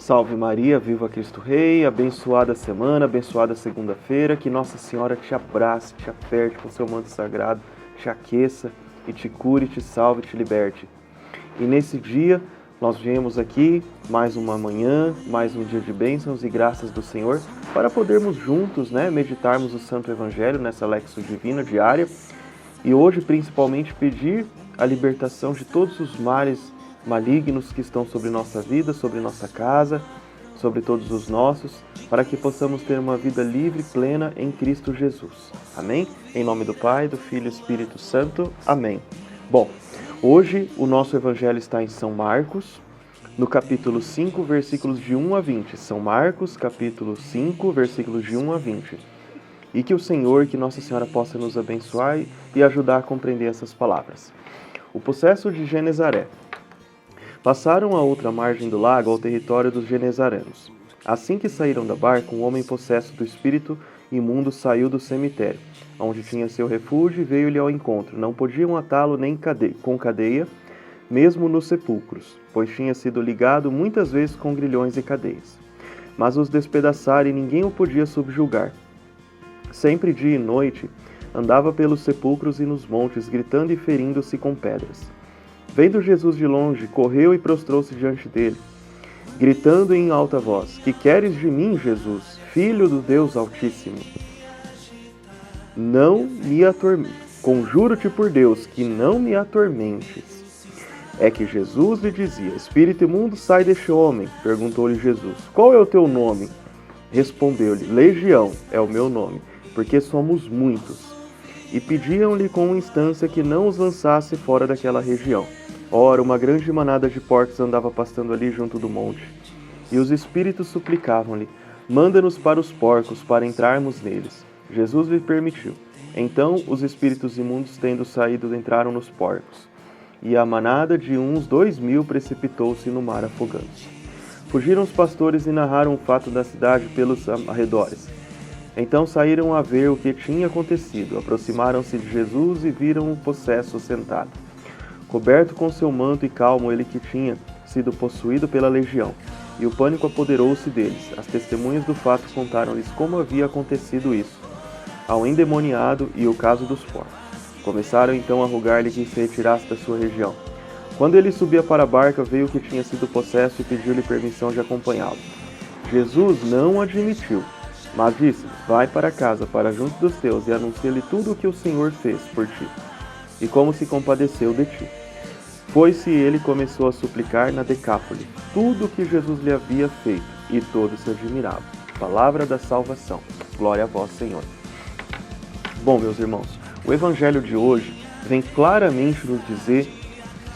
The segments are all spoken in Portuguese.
Salve Maria, viva Cristo Rei, abençoada semana, abençoada segunda-feira, que Nossa Senhora te abrace, te aperte com seu manto sagrado, te aqueça e te cure, te salve, te liberte. E nesse dia, nós viemos aqui, mais uma manhã, mais um dia de bênçãos e graças do Senhor, para podermos juntos, meditarmos o Santo Evangelho nessa Lexio Divina diária, e hoje principalmente pedir a libertação de todos os males malignos que estão sobre nossa vida, sobre nossa casa, sobre todos os nossos, para que possamos ter uma vida livre e plena em Cristo Jesus. Amém? Em nome do Pai, do Filho e do Espírito Santo. Amém. Bom, hoje o nosso Evangelho está em São Marcos, no capítulo 5, versículos de 1 a 20. São Marcos, capítulo 5, versículos de 1 a 20. E que o Senhor, que Nossa Senhora possa nos abençoar e ajudar a compreender essas palavras. O possesso de Genezaré. Passaram a outra margem do lago ao território dos genezarenos. Assim que saíram da barca, um homem possesso do espírito imundo saiu do cemitério, onde tinha seu refúgio, e veio-lhe ao encontro. Não podiam atá-lo nem com cadeia, mesmo nos sepulcros, pois tinha sido ligado muitas vezes com grilhões e cadeias. Mas os despedaçaram e ninguém o podia subjugar. Sempre dia e noite andava pelos sepulcros e nos montes, gritando e ferindo-se com pedras. Vendo Jesus de longe, correu e prostrou-se diante dele, gritando em alta voz: Que queres de mim, Jesus, Filho do Deus Altíssimo? Não me atormentes. Conjuro-te por Deus que não me atormentes. É que Jesus lhe dizia: Espírito imundo, sai deste homem. Perguntou-lhe Jesus: Qual é o teu nome? Respondeu-lhe: Legião é o meu nome, porque somos muitos. E pediam-lhe com instância que não os lançasse fora daquela região. Ora, uma grande manada de porcos andava pastando ali junto do monte. E os espíritos suplicavam-lhe: Manda-nos para os porcos, para entrarmos neles. Jesus lhe permitiu. Então os espíritos imundos, tendo saído, entraram nos porcos. E a manada de uns 2.000 precipitou-se no mar afogando-se. Fugiram os pastores e narraram o fato da cidade pelos arredores. Então saíram a ver o que tinha acontecido. Aproximaram-se de Jesus e viram o possesso sentado, coberto com seu manto, e calmo, ele que tinha sido possuído pela legião. E o pânico apoderou-se deles. As testemunhas do fato contaram-lhes como havia acontecido isso ao endemoniado e o caso dos porcos. Começaram então a rogar-lhe que se retirasse da sua região. Quando ele subia para a barca, veio o que tinha sido possesso e pediu-lhe permissão de acompanhá-lo. Jesus não admitiu, mas disse: Vai para casa, para junto dos teus, e anuncia-lhe tudo o que o Senhor fez por ti, e como se compadeceu de ti. Foi-se ele e começou a suplicar na Decápole tudo o que Jesus lhe havia feito, e todos se admiravam. Palavra da salvação. Glória a vós, Senhor. Bom, meus irmãos, o Evangelho de hoje vem claramente nos dizer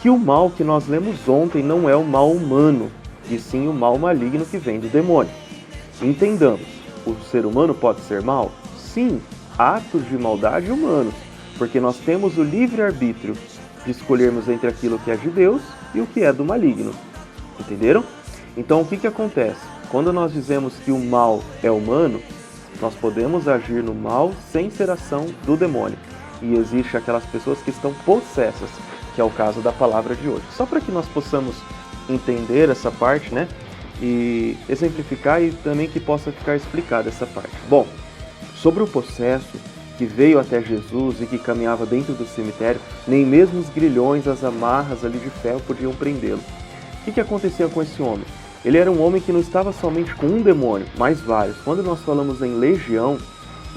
que o mal que nós lemos ontem não é o mal humano, e sim o mal maligno que vem do demônio. Entendamos. O ser humano pode ser mau? Sim, atos de maldade humanos, porque nós temos o livre-arbítrio de escolhermos entre aquilo que é de Deus e o que é do maligno. Entenderam? Então o que acontece? Quando nós dizemos que o mal é humano, nós podemos agir no mal sem ser ação do demônio. E existe aquelas pessoas que estão possessas, que é o caso da palavra de hoje. Só para que nós possamos entender essa parte, e exemplificar, e também que possa ficar explicada essa parte. Bom, sobre o possesso que veio até Jesus e que caminhava dentro do cemitério, nem mesmo os grilhões, as amarras ali de ferro podiam prendê-lo. O que acontecia com esse homem? Ele era um homem que não estava somente com um demônio, mas vários. Quando nós falamos em legião,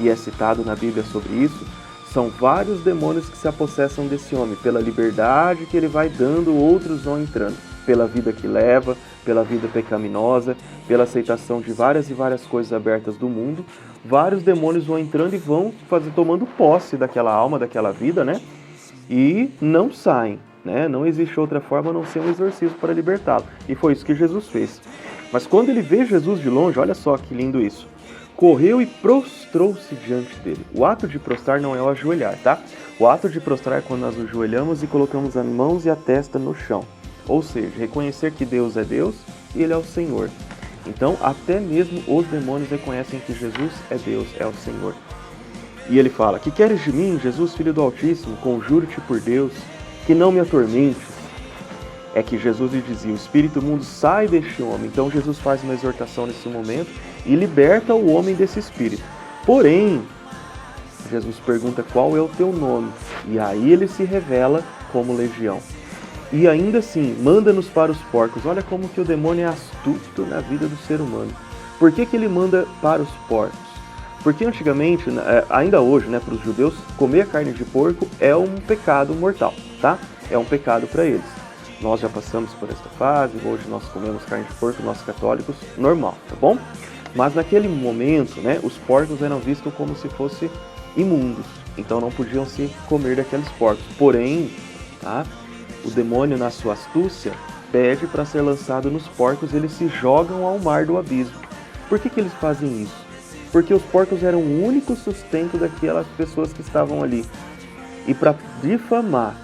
e é citado na Bíblia sobre isso, são vários demônios que se apossessam desse homem, pela liberdade que ele vai dando, outros vão entrando, pela vida que leva, pela vida pecaminosa, pela aceitação de várias e várias coisas abertas do mundo. Vários demônios vão entrando e vão tomando posse daquela alma, daquela vida, e não saem, Não existe outra forma a não ser um exorcismo para libertá-lo. E foi isso que Jesus fez. Mas quando ele vê Jesus de longe, olha só que lindo isso. Correu e prostrou-se diante dele. O ato de prostrar não é o ajoelhar, tá? O ato de prostrar é quando nós ajoelhamos e colocamos as mãos e a testa no chão. Ou seja, reconhecer que Deus é Deus e Ele é o Senhor. Então, até mesmo os demônios reconhecem que Jesus é Deus, é o Senhor. E ele fala: Que queres de mim, Jesus, Filho do Altíssimo? Conjuro-te por Deus, que não me atormentes. é que Jesus lhe dizia, o espírito imundo sai deste homem. Então Jesus faz uma exortação nesse momento e liberta o homem desse espírito. Porém, Jesus pergunta qual é o teu nome, e aí ele se revela como Legião. E ainda assim, manda-nos para os porcos. Olha como que o demônio é astuto na vida do ser humano. Por que que ele manda para os porcos? Porque antigamente, ainda hoje, para os judeus, comer carne de porco é um pecado mortal, tá? É um pecado para eles. Nós já passamos por esta fase, hoje nós comemos carne de porco, nós católicos, normal, tá bom? Mas naquele momento, os porcos eram vistos como se fossem imundos, então não podiam se comer daqueles porcos. Porém, tá? O demônio, na sua astúcia, pede para ser lançado nos porcos, eles se jogam ao mar do abismo. Por que que eles fazem isso? Porque os porcos eram o único sustento daquelas pessoas que estavam ali. E para difamar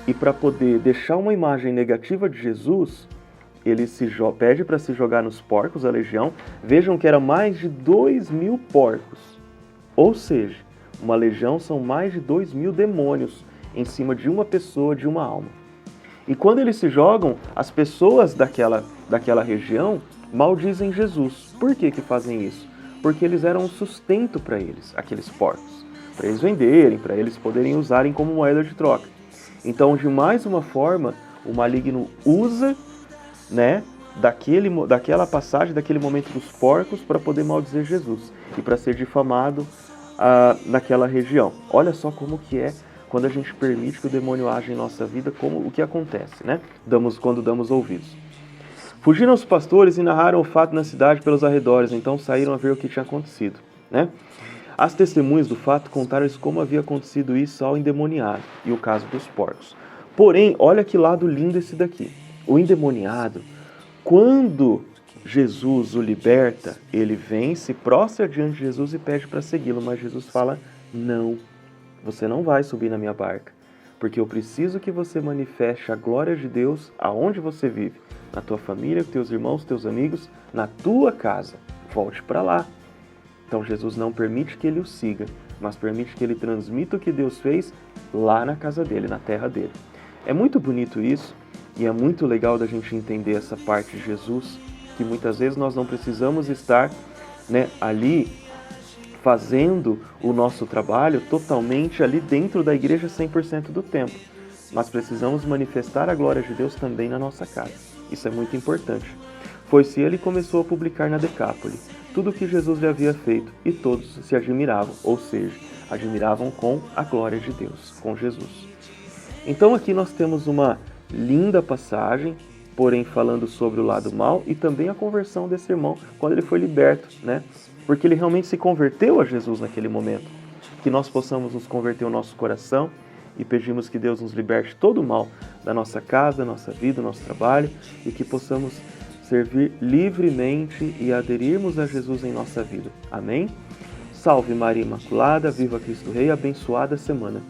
e para poder deixar uma imagem negativa de Jesus, ele pede para se jogar nos porcos, a legião. Vejam que era mais de 2.000 porcos. Ou seja, uma legião são mais de 2.000 demônios em cima de uma pessoa, de uma alma. E quando eles se jogam, as pessoas daquela região maldizem Jesus. Por que que fazem isso? Porque eles eram um sustento para eles, aqueles porcos. Para eles venderem, para eles poderem usarem como moeda de troca. Então, de mais uma forma, o maligno usa, daquela passagem, daquele momento dos porcos, para poder maldizer Jesus. E para ser difamado naquela região. Olha só como que é quando a gente permite que o demônio age em nossa vida, o que acontece, quando damos ouvidos. Fugiram os pastores e narraram o fato na cidade pelos arredores, então saíram a ver o que tinha acontecido, As testemunhas do fato contaram-lhes como havia acontecido isso ao endemoniado, e o caso dos porcos. Porém, olha que lado lindo esse daqui. O endemoniado, quando Jesus o liberta, ele vem, se prostra diante de Jesus e pede para segui-lo, mas Jesus fala, não, você não vai subir na minha barca, porque eu preciso que você manifeste a glória de Deus aonde você vive, na tua família, com teus irmãos, teus amigos, na tua casa. Volte para lá. Então Jesus não permite que ele o siga, mas permite que ele transmita o que Deus fez lá na casa dele, na terra dele. É muito bonito isso, e é muito legal da gente entender essa parte de Jesus, que muitas vezes nós não precisamos estar ali fazendo o nosso trabalho totalmente ali dentro da igreja 100% do tempo. Mas precisamos manifestar a glória de Deus também na nossa casa. Isso é muito importante. Foi-se ele e começou a publicar na Decápole tudo o que Jesus lhe havia feito, e todos se admiravam, ou seja, admiravam com a glória de Deus, com Jesus. Então aqui nós temos uma linda passagem, porém falando sobre o lado mal, e também a conversão desse irmão quando ele foi liberto, Porque ele realmente se converteu a Jesus naquele momento. Que nós possamos nos converter o nosso coração e pedimos que Deus nos liberte todo o mal da nossa casa, da nossa vida, do nosso trabalho, e que possamos servir livremente e aderirmos a Jesus em nossa vida. Amém? Salve Maria Imaculada, viva Cristo Rei, abençoada semana.